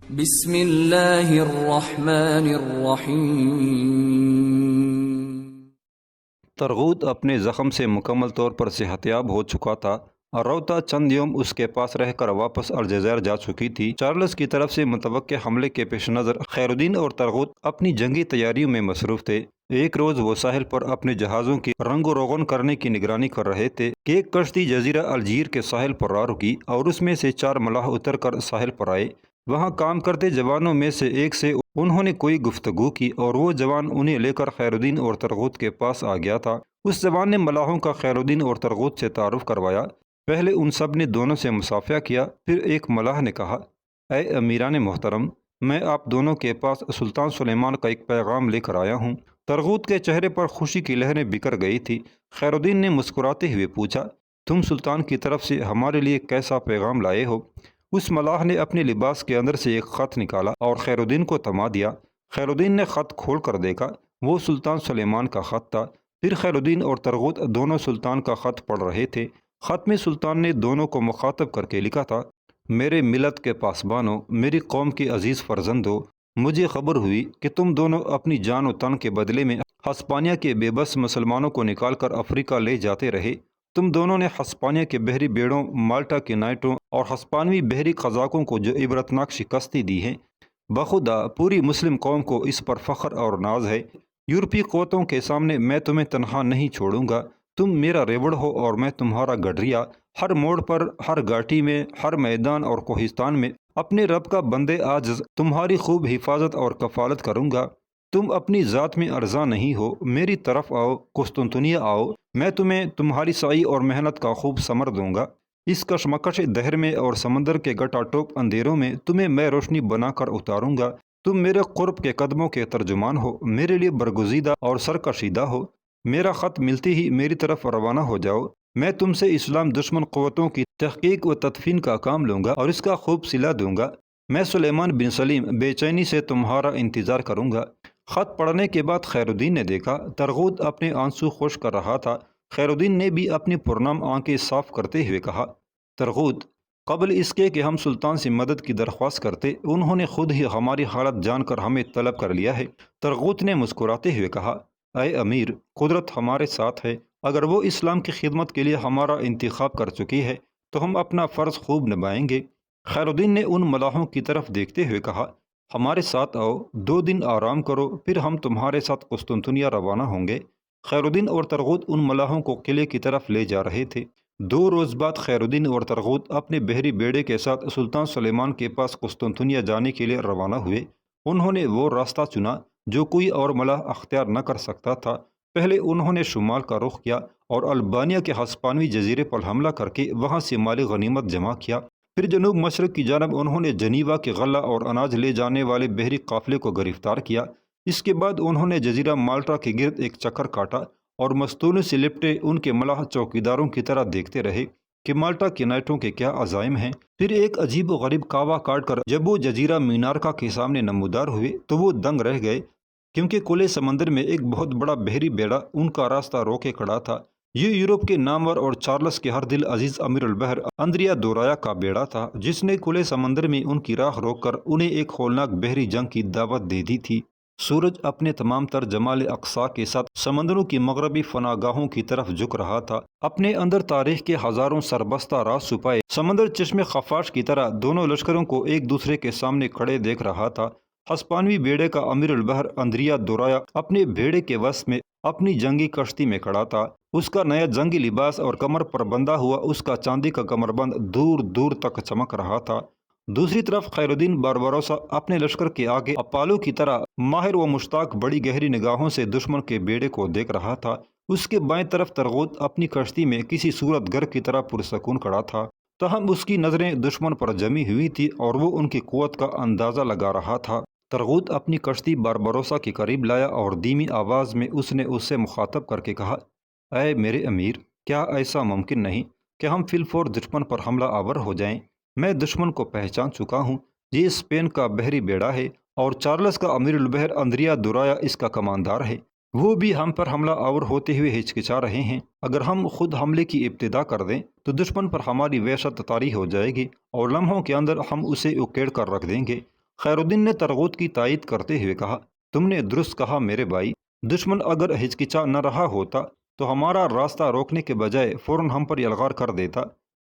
بسم اللہ الرحمن الرحیم۔ ترغوت اپنے زخم سے مکمل طور پر صحتیاب ہو چکا تھا اور روتا چند یوم اس کے پاس رہ کر واپس الجزائر جا چکی تھی۔ چارلس کی طرف سے متوقع حملے کے پیش نظر خیر الدین اور ترغوت اپنی جنگی تیاریوں میں مصروف تھے۔ ایک روز وہ ساحل پر اپنے جہازوں کی رنگ و روغن کرنے کی نگرانی کر رہے تھے کہ ایک کشتی جزیرہ الجیر کے ساحل پر آ رکی اور اس میں سے 4 ملاح اتر کر ساحل پر آئے۔ وہاں کام کرتے جوانوں میں سے ایک سے انہوں نے کوئی گفتگو کی اور وہ جوان انہیں لے کر خیر الدین اور ترغوت کے پاس آ گیا تھا۔ اس جوان نے ملاحوں کا خیر الدین اور ترغوت سے تعارف کروایا۔ پہلے ان سب نے دونوں سے مصافحہ کیا، پھر ایک ملاح نے کہا، اے امیران محترم، میں آپ دونوں کے پاس سلطان سلیمان کا ایک پیغام لے کر آیا ہوں۔ ترغوت کے چہرے پر خوشی کی لہریں بکھر گئی تھی۔ خیر الدین نے مسکراتے ہوئے پوچھا، تم سلطان کی طرف سے ہمارے لیے کیسا پیغام لائے ہو؟ اس ملاح نے اپنے لباس کے اندر سے ایک خط نکالا اور خیر الدین کو تھما دیا۔ خیر الدین نے خط کھول کر دیکھا، وہ سلطان سلیمان کا خط تھا۔ پھر خیر الدین اور ترغوت دونوں سلطان کا خط پڑھ رہے تھے۔ خط میں سلطان نے دونوں کو مخاطب کر کے لکھا تھا، میرے ملت کے پاسبانوں، میری قوم کے عزیز فرزندوں، مجھے خبر ہوئی کہ تم دونوں اپنی جان و تن کے بدلے میں ہسپانیہ کے بے بس مسلمانوں کو نکال کر افریقہ لے جاتے رہے۔ تم دونوں نے ہسپانیہ کے بحری بیڑوں، مالٹا کے نائٹوں اور ہسپانوی بحری قزاقوں کو جو عبرتناک شکستی دی ہے، بخدا پوری مسلم قوم کو اس پر فخر اور ناز ہے۔ یورپی قوتوں کے سامنے میں تمہیں تنہا نہیں چھوڑوں گا۔ تم میرا ریوڑ ہو اور میں تمہارا گڈریا۔ ہر موڑ پر، ہر گھاٹی میں، ہر میدان اور کوہستان میں اپنے رب کا بندے عاجز تمہاری خوب حفاظت اور کفالت کروں گا۔ تم اپنی ذات میں ارزاں نہیں ہو، میری طرف آؤ، قسطنطنیہ آؤ، میں تمہیں تمہاری سعی اور محنت کا خوب ثمر دوں گا۔ اس کشمکش دہر میں اور سمندر کے گٹا ٹوپ اندھیروں میں تمہیں میں روشنی بنا کر اتاروں گا۔ تم میرے قرب کے قدموں کے ترجمان ہو، میرے لیے برگزیدہ اور سرکشیدہ ہو۔ میرا خط ملتے ہی میری طرف روانہ ہو جاؤ۔ میں تم سے اسلام دشمن قوتوں کی تحقیق و تدفین کا کام لوں گا اور اس کا خوب صلہ دوں گا۔ میں سلیمان بن سلیم بے چینی سے تمہارا انتظار کروں گا۔ خط پڑھنے کے بعد خیر الدین نے دیکھا ترغوت اپنے آنسو خشک کر رہا تھا۔ خیر الدین نے بھی اپنی پرنام آنکھیں صاف کرتے ہوئے کہا، ترغوت، قبل اس کے کہ ہم سلطان سے مدد کی درخواست کرتے، انہوں نے خود ہی ہماری حالت جان کر ہمیں طلب کر لیا ہے۔ ترغوت نے مسکراتے ہوئے کہا، اے امیر، قدرت ہمارے ساتھ ہے۔ اگر وہ اسلام کی خدمت کے لیے ہمارا انتخاب کر چکی ہے تو ہم اپنا فرض خوب نبھائیں گے۔ خیر الدین نے ان ملاحوں کی طرف دیکھتے ہوئے کہا، ہمارے ساتھ آؤ، 2 دن آرام کرو، پھر ہم تمہارے ساتھ قسطنطنیہ روانہ ہوں گے۔ خیر الدین اور ترغوت ان ملاحوں کو قلعے کی طرف لے جا رہے تھے۔ 2 روز بعد خیر الدین اور ترغوت اپنے بحری بیڑے کے ساتھ سلطان سلیمان کے پاس قسطنطنیہ جانے کے لیے روانہ ہوئے۔ انہوں نے وہ راستہ چنا جو کوئی اور ملاح اختیار نہ کر سکتا تھا۔ پہلے انہوں نے شمال کا رخ کیا اور البانیہ کے ہسپانوی جزیرے پر حملہ کر کے وہاں سے مال غنیمت جمع کیا۔ پھر جنوب مشرق کی جانب انہوں نے جنیوا کے غلہ اور اناج لے جانے والے بحری قافلے کو گرفتار کیا۔ اس کے بعد انہوں نے جزیرہ مالٹا کے گرد ایک چکر کاٹا اور مستولوں سے لپٹے ان کے ملاح چوکیداروں کی طرح دیکھتے رہے کہ مالٹا کے نائٹوں کے کیا عزائم ہیں۔ پھر ایک عجیب و غریب کعوہ کاٹ کر جب وہ جزیرہ مینارکا کے سامنے نمودار ہوئے تو وہ دنگ رہ گئے، کیونکہ کھلے سمندر میں ایک بہت بڑا بحری بیڑا ان کا راستہ روکے کھڑا تھا۔ یہ یورپ کے نامور اور چارلس کے ہر دل عزیز امیر البحر اندریا دورایا کا بیڑا تھا، جس نے کھلے سمندر میں ان کی راہ روک کر انہیں ایک ہولناک بحری جنگ کی دعوت دے دی تھی۔ سورج اپنے تمام تر جمال اقصیٰ کے ساتھ سمندروں کی مغربی فناگاہوں کی طرف جھک رہا تھا، اپنے اندر تاریخ کے ہزاروں سربستہ راز چھپائے۔ سمندر چشم خفاش کی طرح دونوں لشکروں کو ایک دوسرے کے سامنے کھڑے دیکھ رہا تھا۔ ہسپانوی بیڑے کا امیر البحر اندریا دورایا اپنے بیڑے کے وسط میں اپنی جنگی کشتی میں کھڑا تھا۔ اس کا نیا جنگی لباس اور کمر پر بندھا ہوا اس کا چاندی کا کمربند دور دور تک چمک رہا تھا۔ دوسری طرف خیر الدین باربروسا اپنے لشکر کے آگے اپالو کی طرح ماہر و مشتاق بڑی گہری نگاہوں سے دشمن کے بیڑے کو دیکھ رہا تھا۔ اس کے بائیں طرف ترغوت اپنی کشتی میں کسی صورت گر کی طرح پرسکون کھڑا تھا، تاہم اس کی نظریں دشمن پر جمی ہوئی تھی اور وہ ان کی قوت کا اندازہ لگا رہا تھا۔ ترغوت اپنی کشتی باربروسا کے قریب لایا اور دھیمی آواز میں اس نے اس سے مخاطب کر کے کہا، اے میرے امیر، کیا ایسا ممکن نہیں کہ ہم فی الفور دشمن پر حملہ آور ہو جائیں؟ میں دشمن کو پہچان چکا ہوں، یہ اسپین کا بحری بیڑا ہے اور چارلس کا امیر البحر اندریا دورایا اس کا کماندار ہے۔ وہ بھی ہم پر حملہ آور ہوتے ہوئے ہچکچا رہے ہیں۔ اگر ہم خود حملے کی ابتدا کر دیں تو دشمن پر ہماری وحشت طاری ہو جائے گی اور لمحوں کے اندر ہم اسے اکیڑ کر رکھ دیں گے۔ خیر الدین نے ترغوت کی تائید کرتے ہوئے کہا، تم نے درست کہا میرے بھائی، دشمن اگر ہچکچا نہ رہا ہوتا تو ہمارا راستہ روکنے کے بجائے فوراً ہم پر یلغار کر دیتا۔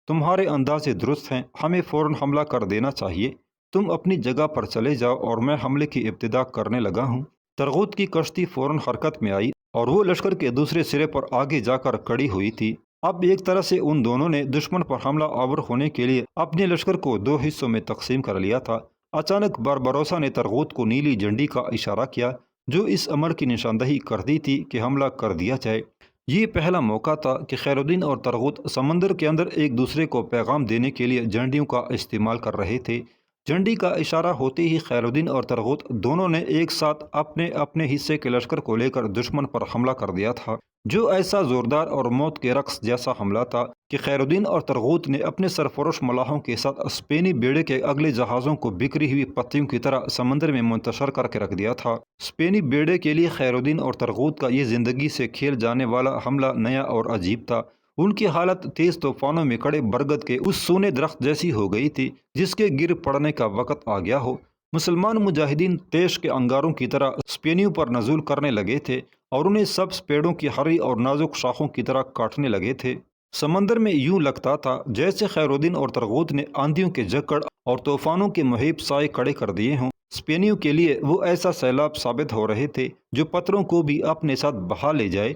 تمہارے انداز درست ہیں، ہمیں فوراً حملہ کر دینا چاہیے۔ تم اپنی جگہ پر چلے جاؤ اور میں حملے کی ابتدا کرنے لگا ہوں۔ ترغوت کی کشتی فوراً حرکت میں آئی اور وہ لشکر کے دوسرے سرے پر آگے جا کر کڑی ہوئی تھی۔ اب ایک طرح سے ان دونوں نے دشمن پر حملہ آور ہونے کے لیے اپنے لشکر کو دو حصوں میں تقسیم کر لیا تھا۔ اچانک باربروسا نے ترغوت کو نیلی جھنڈی کا اشارہ کیا، جو اس امر کی نشاندہی کرتی تھی کہ حملہ کر دیا جائے۔ یہ پہلا موقع تھا کہ خیر الدین اور ترغوت سمندر کے اندر ایک دوسرے کو پیغام دینے کے لیے جھنڈیوں کا استعمال کر رہے تھے۔ جھنڈی کا اشارہ ہوتے ہی خیر الدین اور ترغوت دونوں نے ایک ساتھ اپنے اپنے حصے کے لشکر کو لے کر دشمن پر حملہ کر دیا تھا، جو ایسا زوردار اور موت کے رقص جیسا حملہ تھا کہ خیر الدین اور ترغوت نے اپنے سرفروش ملاحوں کے ساتھ اسپینی بیڑے کے اگلے جہازوں کو بکھری ہوئی پتیوں کی طرح سمندر میں منتشر کر کے رکھ دیا تھا۔ اسپینی بیڑے کے لیے خیر الدین اور ترغوت کا یہ زندگی سے کھیل جانے والا حملہ نیا اور عجیب تھا۔ ان کی حالت تیز طوفانوں میں کڑے برگد کے اس سونے درخت جیسی ہو گئی تھی جس کے گر پڑنے کا وقت آ گیا ہو۔ مسلمان مجاہدین تیش کے انگاروں کی طرح اسپینیوں پر نزول کرنے لگے تھے اور انہیں سبز پیڑوں کی ہری اور نازک شاخوں کی طرح کاٹنے لگے تھے۔ سمندر میں یوں لگتا تھا جیسے خیر الدین اور ترغوت نے آندھیوں کے جکڑ اور طوفانوں کے مہیب سائے کھڑے کر دیے ہوں۔ اسپینیوں کے لیے وہ ایسا سیلاب ثابت ہو رہے تھے جو پتھروں کو بھی اپنے ساتھ بہا لے جائے۔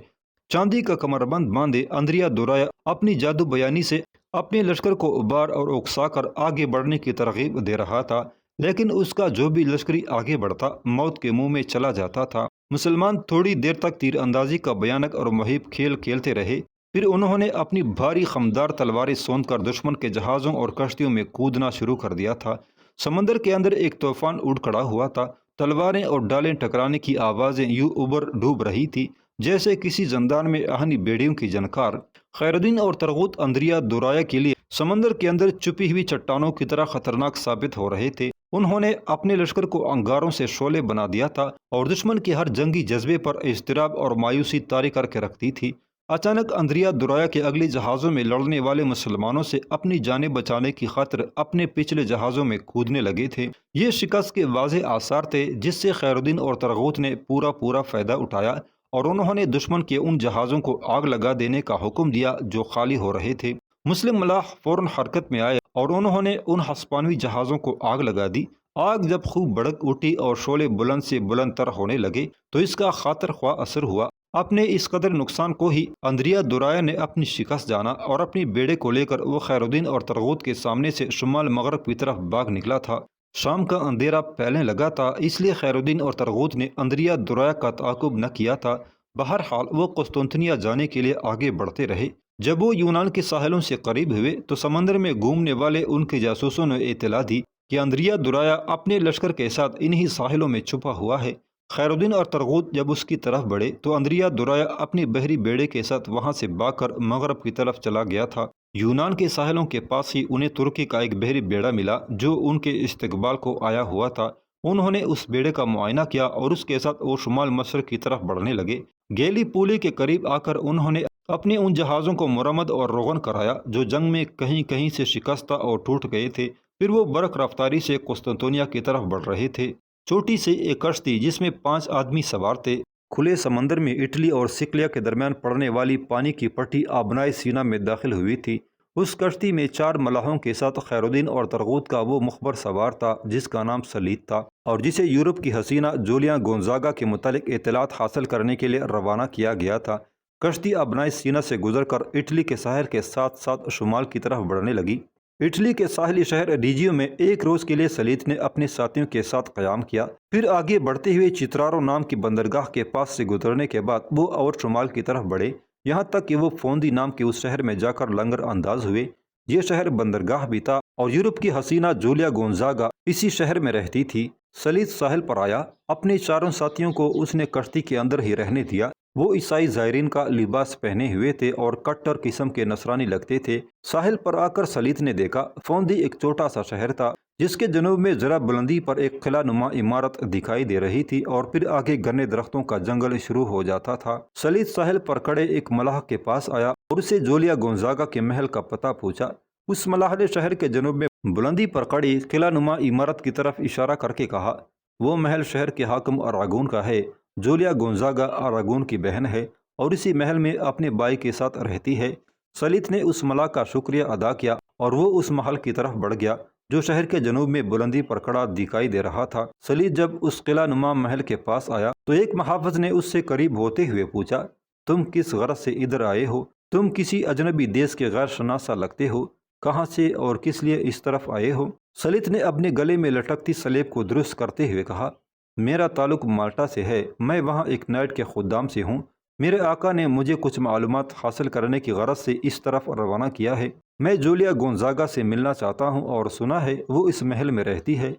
چاندی کا کمربند باندھے اندریا دورایا اپنی جادو بیانی سے اپنے لشکر کو ابار اور اکسا کر آگے بڑھنے کی ترغیب دے رہا تھا، لیکن اس کا جو بھی لشکری آگے بڑھتا موت کے منہ میں چلا جاتا تھا۔ مسلمان تھوڑی دیر تک تیر اندازی کا بھیانک اور مہیب کھیل کھیلتے رہے، پھر انہوں نے اپنی بھاری خمدار تلواریں سوند کر دشمن کے جہازوں اور کشتیوں میں کودنا شروع کر دیا تھا۔ سمندر کے اندر ایک طوفان اٹھ کھڑا ہوا تھا، تلواریں اور ڈالیں ٹکرانے کی آوازیں یوں ابر ڈوب رہی تھی جیسے کسی زندان میں آہنی بیڑیوں کی جھنکار۔ خیر الدین اور ترغوت اندریا دورایا کے لیے سمندر کے اندر چھپی ہوئی چٹانوں کی طرح خطرناک ثابت ہو رہے تھے۔ انہوں نے اپنے لشکر کو انگاروں سے شعلے بنا دیا تھا اور دشمن کے ہر جنگی جذبے پر اضطراب اور مایوسی طاری کر کے رکھتی تھی۔ اچانک اندریا دورایا کے اگلے جہازوں میں لڑنے والے مسلمانوں سے اپنی جانیں بچانے کی خاطر اپنے پچھلے جہازوں میں کودنے لگے تھے۔ یہ شکست کے واضح آثار تھے جس سے خیر الدین اور ترغوت نے پورا فائدہ اٹھایا اور انہوں نے دشمن کے ان جہازوں کو آگ لگا دینے کا حکم دیا جو خالی ہو رہے تھے۔ مسلم ملاح فوراً حرکت میں آئے اور انہوں نے ان ہسپانوی جہازوں کو آگ لگا دی۔ آگ جب خوب بھڑک اٹھی اور شعلے بلند سے بلند تر ہونے لگے تو اس کا خاطر خواہ اثر ہوا۔ اپنے اس قدر نقصان کو ہی اندریا دورایا نے اپنی شکست جانا اور اپنی بیڑے کو لے کر وہ خیر الدین اور ترغوت کے سامنے سے شمال مغرب کی طرف بھاگ نکلا تھا۔ شام کا اندھیرا پھیلنے لگا تھا، اس لیے خیر الدین اور ترغوت نے اندریا دورایا کا تعاقب نہ کیا تھا۔ بہرحال وہ قسطنطنیہ جانے کے لیے آگے بڑھتے رہے۔ جب وہ یونان کے ساحلوں سے قریب ہوئے تو سمندر میں گھومنے والے ان کے جاسوسوں نے اطلاع دی کہ اندریا دورایا اپنے لشکر کے ساتھ انہی ساحلوں میں چھپا ہوا ہے۔ خیر الدین اور ترغوت جب اس کی طرف بڑھے تو اندریا دورایا اپنی بحری بیڑے کے ساتھ وہاں سے بھاگ کر مغرب کی طرف چلا گیا تھا۔ یونان کے ساحلوں کے پاس ہی انہیں ترکی کا ایک بحری بیڑا ملا جو ان کے استقبال کو آیا ہوا تھا۔ انہوں نے اس بیڑے کا معائنہ کیا اور اس کے ساتھ وہ شمال مشرق کی طرف بڑھنے لگے۔ گیلی پولی کے قریب آ کر انہوں نے اپنے ان جہازوں کو مرمت اور روغن کرایا جو جنگ میں کہیں کہیں سے شکستہ اور ٹوٹ گئے تھے۔ پھر وہ برق رفتاری سے قسطنطنیہ کی طرف بڑھ رہے تھے۔ چھوٹی سی ایک کشتی جس میں 5 آدمی سوار تھے کھلے سمندر میں اٹلی اور سکلیا کے درمیان پڑنے والی پانی کی پٹی آبنائے سینا میں داخل ہوئی تھی۔ اس کشتی میں 4 ملاحوں کے ساتھ خیر الدین اور ترغوت کا وہ مخبر سوار تھا جس کا نام سلیت تھا اور جسے یورپ کی حسینہ جولیا گونزاگا کے متعلق اطلاعات حاصل کرنے کے لیے روانہ کیا گیا تھا۔ کشتی آبنائے سینا سے گزر کر اٹلی کے ساحل کے ساتھ ساتھ شمال کی طرف بڑھنے لگی۔ اٹلی کے ساحلی شہر ریجیو میں ایک روز کے لیے سلیت نے اپنے ساتھیوں کے ساتھ قیام کیا۔ پھر آگے بڑھتے ہوئے چترارو نام کی بندرگاہ کے پاس سے گزرنے کے بعد وہ اور شمال کی طرف بڑھے، یہاں تک کہ وہ فوندی نام کے اس شہر میں جا کر لنگر انداز ہوئے۔ یہ شہر بندرگاہ بھی تھا اور یورپ کی حسینہ جولیا گونزاگا اسی شہر میں رہتی تھی۔ سلیت ساحل پر آیا، اپنے 4 ساتھیوں کو اس نے کشتی کے اندر ہی رہنے دیا۔ وہ عیسائی زائرین کا لباس پہنے ہوئے تھے اور کٹر قسم کے نصرانی لگتے تھے۔ ساحل پر آ کر سلیت نے دیکھا فوندی ایک چھوٹا سا شہر تھا جس کے جنوب میں ذرا بلندی پر ایک قلعہ نما عمارت دکھائی دے رہی تھی اور پھر آگے گھنے درختوں کا جنگل شروع ہو جاتا تھا۔ سلیت ساحل پر کھڑے ایک ملاح کے پاس آیا اور اسے جولیا گونزاگا کے محل کا پتہ پوچھا۔ اس ملاح نے شہر کے جنوب میں بلندی پر کڑی قلعہ نما عمارت کی طرف اشارہ کر کے کہا، وہ محل شہر کے حاکم اراگون کا ہے۔ جولیا گونزاگا اراگون کی بہن ہے اور اسی محل میں اپنے بھائی کے ساتھ رہتی ہے۔ سلیت نے اس ملاک کا شکریہ ادا کیا اور وہ اس محل کی طرف بڑھ گیا جو شہر کے جنوب میں بلندی پر کھڑا دکھائی دے رہا تھا۔ سلیت جب اس قلعہ نما محل کے پاس آیا تو ایک محافظ نے اس سے قریب ہوتے ہوئے پوچھا، تم کس غرض سے ادھر آئے ہو؟ تم کسی اجنبی دیس کے غیر شناسہ لگتے ہو۔ کہاں سے اور کس لیے اس طرف آئے ہو؟ سلیت نے اپنے گلے میں لٹکتی سلیب کو درست کرتے ہوئے کہا، میرا تعلق مالٹا سے ہے، میں وہاں ایک نائٹ کے خدام سے ہوں۔ میرے آقا نے مجھے کچھ معلومات حاصل کرنے کی غرض سے اس طرف روانہ کیا ہے۔ میں جولیا گونزاگا سے ملنا چاہتا ہوں اور سنا ہے وہ اس محل میں رہتی ہے۔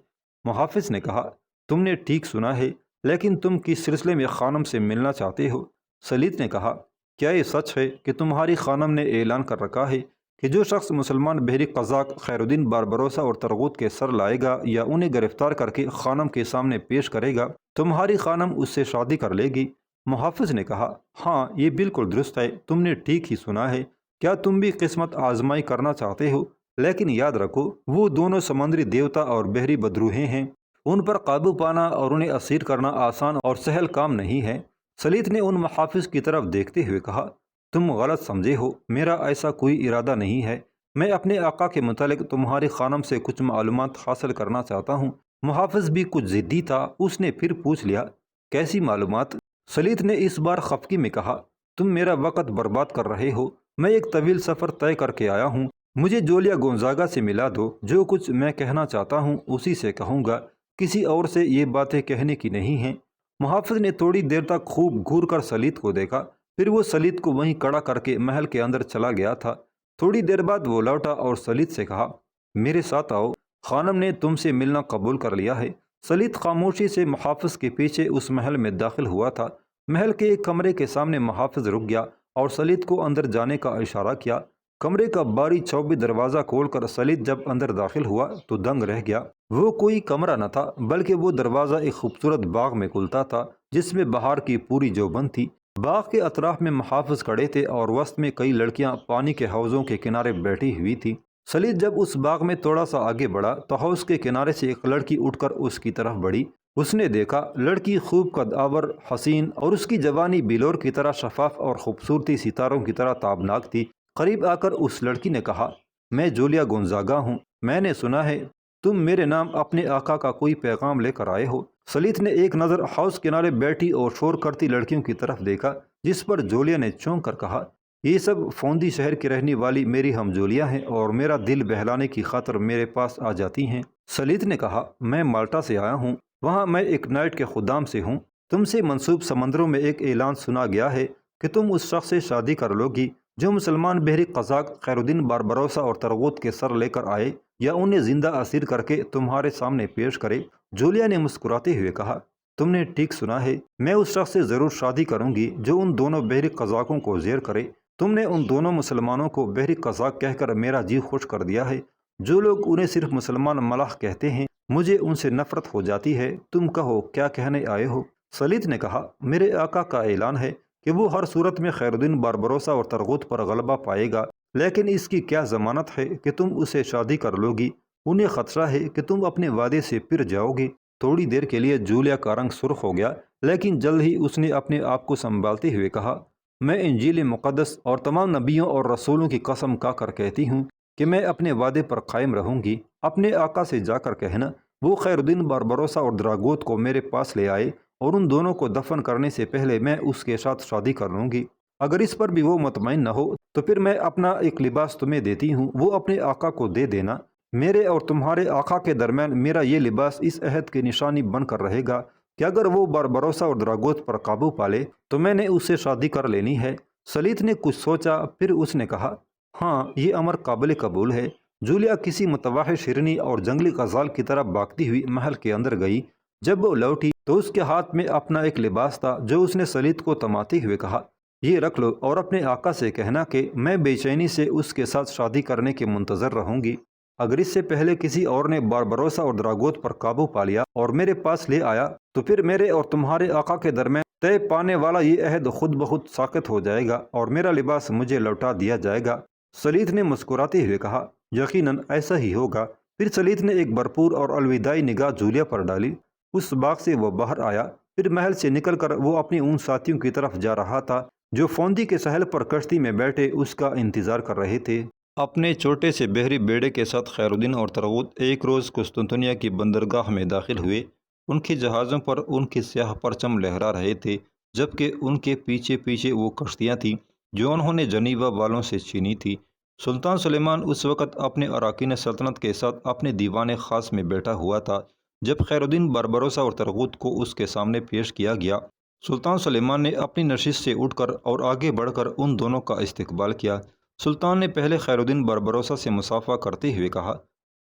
محافظ نے کہا، تم نے ٹھیک سنا ہے، لیکن تم کس سلسلے میں خانم سے ملنا چاہتے ہو؟ سلیت نے کہا، کیا یہ سچ ہے کہ تمہاری خانم نے اعلان کر رکھا ہے کہ جو شخص مسلمان بحری قزاق خیر الدین باربروسا اور ترغوت کے سر لائے گا یا انہیں گرفتار کر کے خانم کے سامنے پیش کرے گا، تمہاری خانم اس سے شادی کر لے گی؟ محافظ نے کہا، ہاں یہ بالکل درست ہے، تم نے ٹھیک ہی سنا ہے۔ کیا تم بھی قسمت آزمائی کرنا چاہتے ہو؟ لیکن یاد رکھو، وہ دونوں سمندری دیوتا اور بحری بدروہیں ہیں، ان پر قابو پانا اور انہیں اسیر کرنا آسان اور سہل کام نہیں ہے۔ سلیت نے ان محافظ کی طرف دیکھتے ہوئے کہا، تم غلط سمجھے ہو، میرا ایسا کوئی ارادہ نہیں ہے۔ میں اپنے آقا کے متعلق تمہاری خانم سے کچھ معلومات حاصل کرنا چاہتا ہوں۔ محافظ بھی کچھ ضدی تھا، اس نے پھر پوچھ لیا، کیسی معلومات؟ سلیت نے اس بار خفگی میں کہا، تم میرا وقت برباد کر رہے ہو، میں ایک طویل سفر طے کر کے آیا ہوں، مجھے جولیا گونزاگا سے ملا دو، جو کچھ میں کہنا چاہتا ہوں اسی سے کہوں گا، کسی اور سے یہ باتیں کہنے کی نہیں ہیں۔ محافظ نے تھوڑی دیر تک خوب گھور کر سلیت کو دیکھا، پھر وہ سلیت کو وہیں کڑا کر کے محل کے اندر چلا گیا تھا۔ تھوڑی دیر بعد وہ لوٹا اور سلیت سے کہا، میرے ساتھ آؤ، خانم نے تم سے ملنا قبول کر لیا ہے۔ سلیت خاموشی سے محافظ کے پیچھے اس محل میں داخل ہوا تھا۔ محل کے ایک کمرے کے سامنے محافظ رک گیا اور سلیت کو اندر جانے کا اشارہ کیا۔ کمرے کا باری چوبی دروازہ کھول کر سلیت جب اندر داخل ہوا تو دنگ رہ گیا۔ وہ کوئی کمرہ نہ تھا، بلکہ وہ دروازہ ایک خوبصورت باغ میں کھلتا تھا جس میں بہار کی پوری جوبن تھی۔ باغ کے اطراف میں محافظ کھڑے تھے اور وسط میں کئی لڑکیاں پانی کے حوضوں کے کنارے بیٹھی ہوئی تھیں۔ سلیت جب اس باغ میں تھوڑا سا آگے بڑھا تو حوض کے کنارے سے ایک لڑکی اٹھ کر اس کی طرف بڑھی۔ اس نے دیکھا لڑکی خوب قد آور، حسین اور اس کی جوانی بیلور کی طرح شفاف اور خوبصورتی ستاروں کی طرح تابناک تھی۔ قریب آ کر اس لڑکی نے کہا، میں جولیا گونزاگا ہوں، میں نے سنا ہے تم میرے نام اپنے آقا کا کوئی پیغام لے کر آئے ہو۔ سلیت نے ایک نظر حوض کنارے بیٹھی اور شور کرتی لڑکیوں کی طرف دیکھا، جس پر جولیا نے چونک کر کہا، یہ سب فوندی شہر کی رہنے والی میری ہم جولیاں ہیں اور میرا دل بہلانے کی خاطر میرے پاس آ جاتی ہیں۔ سلیت نے کہا، میں مالٹا سے آیا ہوں، وہاں میں ایک نائٹ کے خدام سے ہوں۔ تم سے منسوب سمندروں میں ایک اعلان سنا گیا ہے کہ تم اس شخص سے شادی کر لو گی جو مسلمان بحری قزاق خیر الدین باربروسا اور ترغوت کے سر لے کر آئے یا انہیں زندہ اسیر کر کے تمہارے سامنے پیش کرے۔ جولیا نے مسکراتے ہوئے کہا، تم نے ٹھیک سنا ہے، میں اس شخص سے ضرور شادی کروں گی جو ان دونوں بحری قزاقوں کو زیر کرے۔ تم نے ان دونوں مسلمانوں کو بحری قزاق کہہ کر میرا جی خوش کر دیا ہے۔ جو لوگ انہیں صرف مسلمان ملاح کہتے ہیں مجھے ان سے نفرت ہو جاتی ہے۔ تم کہو کیا کہنے آئے ہو؟ سلیت نے کہا، میرے آقا کا اعلان ہے کہ وہ ہر صورت میں خیر الدین باربروسا اور ترغوت پر غلبہ پائے گا، لیکن اس کی کیا ضمانت ہے کہ تم اسے شادی کر لو گی؟ انہیں خدشہ ہے کہ تم اپنے وعدے سے پھر جاؤ گے۔ تھوڑی دیر کے لیے جولیا کا رنگ سرخ ہو گیا، لیکن جلد ہی اس نے اپنے آپ کو سنبھالتے ہوئے کہا، میں انجیل مقدس اور تمام نبیوں اور رسولوں کی قسم کھا کر کہتی ہوں کہ میں اپنے وعدے پر قائم رہوں گی۔ اپنے آقا سے جا کر کہنا وہ خیر الدین باربروسا اور دراگوت کو میرے پاس لے آئے اور ان دونوں کو دفن کرنے سے پہلے میں اس کے ساتھ شادی کر لوں گی۔ اگر اس پر بھی وہ مطمئن نہ ہو تو پھر میں اپنا ایک لباس تمہیں دیتی ہوں، وہ اپنے آقا کو دے دینا۔ میرے اور تمہارے آقا کے درمیان میرا یہ لباس اس عہد کی نشانی بن کر رہے گا کہ اگر وہ باربروسا اور دراگوت پر قابو پالے تو میں نے اس سے شادی کر لینی ہے۔ سلیت نے کچھ سوچا، پھر اس نے کہا، ہاں یہ امر قابل قبول ہے۔ جولیا کسی متوحش ہرنی اور جنگلی غزال کی طرح بھاگتی ہوئی محل کے اندر گئی۔ جب وہ لوٹی تو اس کے ہاتھ میں اپنا ایک لباس تھا جو اس نے سلیت کو تماتے ہوئے کہا، یہ رکھ لو اور اپنے آقا سے کہنا کہ میں بے چینی سے اس کے ساتھ شادی کرنے کے منتظر رہوں گی۔ اگر اس سے پہلے کسی اور نے باربروسا اور دراگوت پر قابو پا لیا اور میرے پاس لے آیا تو پھر میرے اور تمہارے آقا کے درمیان طے پانے والا یہ عہد خود بخود ساقط ہو جائے گا اور میرا لباس مجھے لوٹا دیا جائے گا۔ سلیت نے مسکراتے ہوئے کہا، یقیناً ایسا ہی ہوگا۔ پھر سلیط نے ایک بھرپور اور الوداعی نگاہ جولیا پر ڈالی۔ اس باغ سے وہ باہر آیا، پھر محل سے نکل کر وہ اپنے ان ساتھیوں کی طرف جا رہا تھا جو فوندی کے ساحل پر کشتی میں بیٹھے اس کا انتظار کر رہے تھے۔ اپنے چھوٹے سے بحری بیڑے کے ساتھ خیر الدین اور ترغوت ایک روز قسطنطنیہ کی بندرگاہ میں داخل ہوئے۔ ان کے جہازوں پر ان کے سیاہ پرچم لہرا رہے تھے، جبکہ ان کے پیچھے پیچھے وہ کشتیاں تھیں جو انہوں نے جنیوا والوں سے چھینی تھی۔ سلطان سلیمان اس وقت اپنے اراکین سلطنت کے ساتھ اپنے دیوان خاص میں بیٹھا ہوا تھا جب خیر الدین بربروسا اور ترغوت کو اس کے سامنے پیش کیا گیا۔ سلطان سلیمان نے اپنی نشست سے اٹھ کر اور آگے بڑھ کر ان دونوں کا استقبال کیا۔ سلطان نے پہلے خیر الدین بربروسا سے مصافحہ کرتے ہوئے کہا،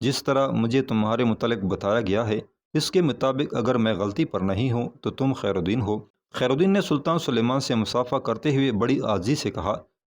جس طرح مجھے تمہارے متعلق بتایا گیا ہے اس کے مطابق اگر میں غلطی پر نہیں ہوں تو تم خیر الدین ہو۔ خیر الدین نے سلطان سلیمان سے مصافحہ کرتے ہوئے بڑی عاجزی سے کہا،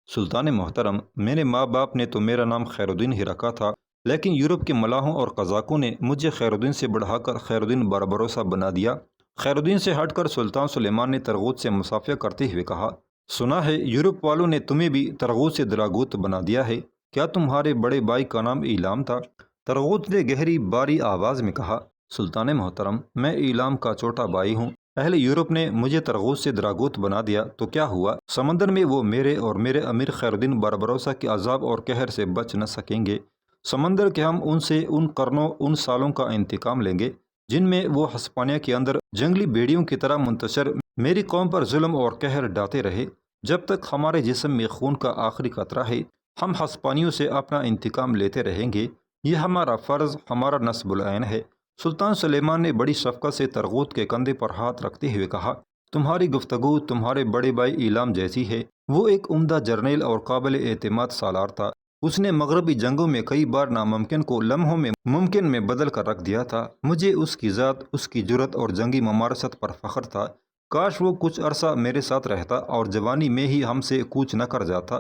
سلطان محترم، میرے ماں باپ نے تو میرا نام خیر الدین ہی رکھا تھا، لیکن یورپ کے ملاحوں اور قزاقوں نے مجھے خیر الدین سے بڑھا کر خیر الدین بربروسا بنا دیا۔ خیر الدین سے ہٹ کر سلطان سلیمان نے ترغوت سے مصافحہ کرتے ہوئے کہا، سنا ہے یورپ والوں نے تمہیں بھی ترغوت سے دراگوت بنا دیا ہے، کیا تمہارے بڑے بھائی کا نام ایلام تھا؟ ترغوت نے گہری باری آواز میں کہا، سلطان محترم، میں ایلام کا چھوٹا بھائی ہوں۔ اہل یورپ نے مجھے ترغوت سے دراگوت بنا دیا تو کیا ہوا؟ سمندر میں وہ میرے اور میرے امیر خیر الدین بربروسا کے عذاب اور قہر سے بچ نہ سکیں گے۔ سمندر کے ہم ان سے ان قرنوں ان سالوں کا انتقام لیں گے جن میں وہ ہسپانیہ کے اندر جنگلی بھیڑیوں کی طرح منتشر میری قوم پر ظلم اور قہر ڈھاتے رہے۔ جب تک ہمارے جسم میں خون کا آخری قطرہ ہے ہم ہسپانیوں سے اپنا انتقام لیتے رہیں گے، یہ ہمارا فرض، ہمارا نصب العین ہے۔ سلطان سلیمان نے بڑی شفقت سے ترغوت کے کندھے پر ہاتھ رکھتے ہوئے کہا، تمہاری گفتگو تمہارے بڑے بھائی ایلام جیسی ہے۔ وہ ایک عمدہ جرنیل اور قابل اعتماد سالار تھا۔ اس نے مغربی جنگوں میں کئی بار ناممکن کو لمحوں میں ممکن میں بدل کر رکھ دیا تھا۔ مجھے اس کی ذات، اس کی جرأت اور جنگی ممارست پر فخر تھا۔ کاش وہ کچھ عرصہ میرے ساتھ رہتا اور جوانی میں ہی ہم سے کوچ نہ کر جاتا۔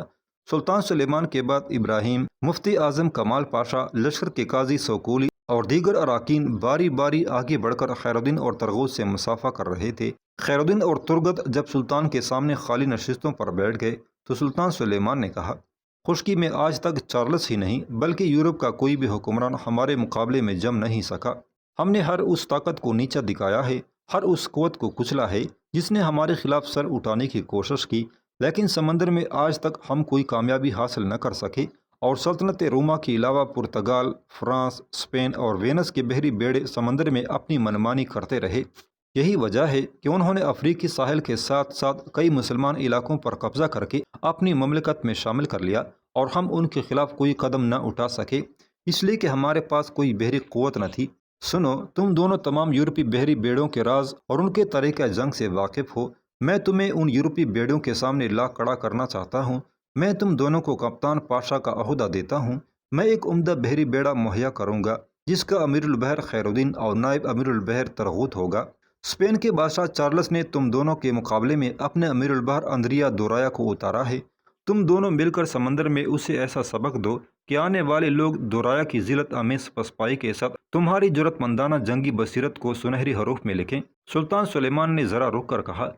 سلطان سلیمان کے بعد ابراہیم، مفتی اعظم کمال پاشا، لشکر کے قاضی سوکولی اور دیگر اراکین باری باری آگے بڑھ کر خیر الدین اور ترغوت سے مصافحہ کر رہے تھے۔ خیر الدین اور ترغت جب سلطان کے سامنے خالی نشستوں پر بیٹھ گئے تو سلطان سلیمان نے کہا، خشکی میں آج تک چارلس ہی نہیں بلکہ یورپ کا کوئی بھی حکمران ہمارے مقابلے میں جم نہیں سکا۔ ہم نے ہر اس طاقت کو نیچا دکھایا ہے، ہر اس قوت کو کچلا ہے جس نے ہمارے خلاف سر اٹھانے کی کوشش کی، لیکن سمندر میں آج تک ہم کوئی کامیابی حاصل نہ کر سکے، اور سلطنت روما کے علاوہ پرتگال، فرانس، اسپین اور وینس کے بحری بیڑے سمندر میں اپنی منمانی کرتے رہے۔ یہی وجہ ہے کہ انہوں نے افریقی ساحل کے ساتھ ساتھ کئی مسلمان علاقوں پر قبضہ کر کے اپنی مملکت میں شامل کر لیا، اور ہم ان کے خلاف کوئی قدم نہ اٹھا سکے، اس لیے کہ ہمارے پاس کوئی بحری قوت نہ تھی۔ سنو، تم دونوں تمام یورپی بحری بیڑوں کے راز اور ان کے طریقہ جنگ سے واقف ہو۔ میں تمہیں ان یورپی بیڑوں کے سامنے لا کھڑا کرنا چاہتا ہوں۔ میں تم دونوں کو کپتان پاشا کا عہدہ دیتا ہوں۔ میں ایک عمدہ بحری بیڑا مہیا کروں گا جس کا امیر البحر خیر الدین اور نائب امیر البحر ترغوت ہوگا۔ اسپین کے بادشاہ چارلس نے تم دونوں کے مقابلے میں اپنے امیر البحر اندریا دورایا کو اتارا ہے۔ تم دونوں مل کر سمندر میں اسے ایسا سبق دو کہ آنے والے لوگ دورایا کی ذلت آمیز پسپائی کے ساتھ تمہاری جرأت مندانہ جنگی بصیرت کو سنہری حروف میں لکھیں۔ سلطان سلیمان نے ذرا رک کر کہا،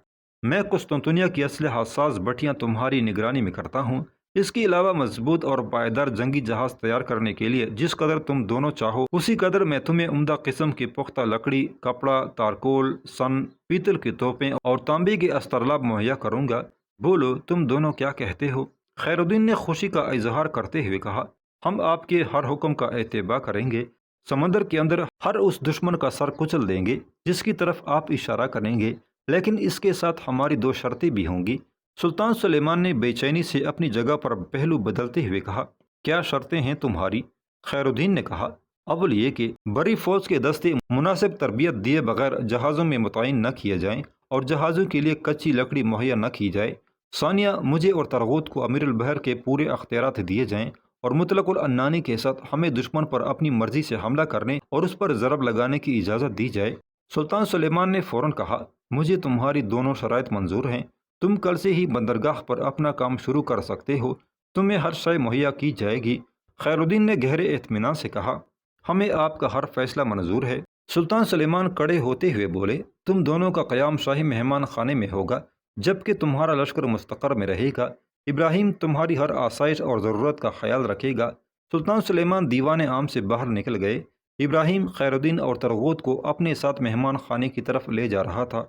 میں قسطنطنیہ کی اسلحہ ساز بٹیاں تمہاری نگرانی میں کرتا ہوں۔ اس کے علاوہ مضبوط اور پائیدار جنگی جہاز تیار کرنے کے لیے جس قدر تم دونوں چاہو اسی قدر میں تمہیں عمدہ قسم کی پختہ لکڑی، کپڑا، تارکول، سن، پیتل کی توپیں اور تانبے کے استرلاب مہیا کروں گا۔ بولو، تم دونوں کیا کہتے ہو؟ خیر الدین نے خوشی کا اظہار کرتے ہوئے کہا، ہم آپ کے ہر حکم کا اتباع کریں گے۔ سمندر کے اندر ہر اس دشمن کا سر کچل دیں گے جس کی طرف آپ اشارہ کریں گے، لیکن اس کے ساتھ ہماری دو شرطیں بھی ہوں گی۔ سلطان سلیمان نے بے چینی سے اپنی جگہ پر پہلو بدلتے ہوئے کہا، کیا شرطیں ہیں تمہاری؟ خیر الدین نے کہا، اول یہ کہ بڑی فوج کے دستے مناسب تربیت دیے بغیر جہازوں میں متعین نہ کیے جائیں اور جہازوں کے لیے کچی لکڑی مہیا نہ کی جائے۔ ثانیہ، مجھے اور ترغوت کو امیر البحر کے پورے اختیارات دیے جائیں اور مطلق العنانی کے ساتھ ہمیں دشمن پر اپنی مرضی سے حملہ کرنے اور اس پر ضرب لگانے کی اجازت دی جائے۔ سلطان سلیمان نے فوراً کہا، مجھے تمہاری دونوں شرائط منظور ہیں۔ تم کل سے ہی بندرگاہ پر اپنا کام شروع کر سکتے ہو، تمہیں ہر شے مہیا کی جائے گی۔ خیر الدین نے گہرے اطمینان سے کہا، ہمیں آپ کا ہر فیصلہ منظور ہے۔ سلطان سلیمان کڑے ہوتے ہوئے بولے، تم دونوں کا قیام شاہی مہمان خانے میں ہوگا جبکہ تمہارا لشکر مستقر میں رہے گا۔ ابراہیم تمہاری ہر آسائش اور ضرورت کا خیال رکھے گا۔ سلطان سلیمان دیوان عام سے باہر نکل گئے۔ ابراہیم خیر الدین اور ترغوت کو اپنے ساتھ مہمان خانے کی طرف لے جا رہا تھا۔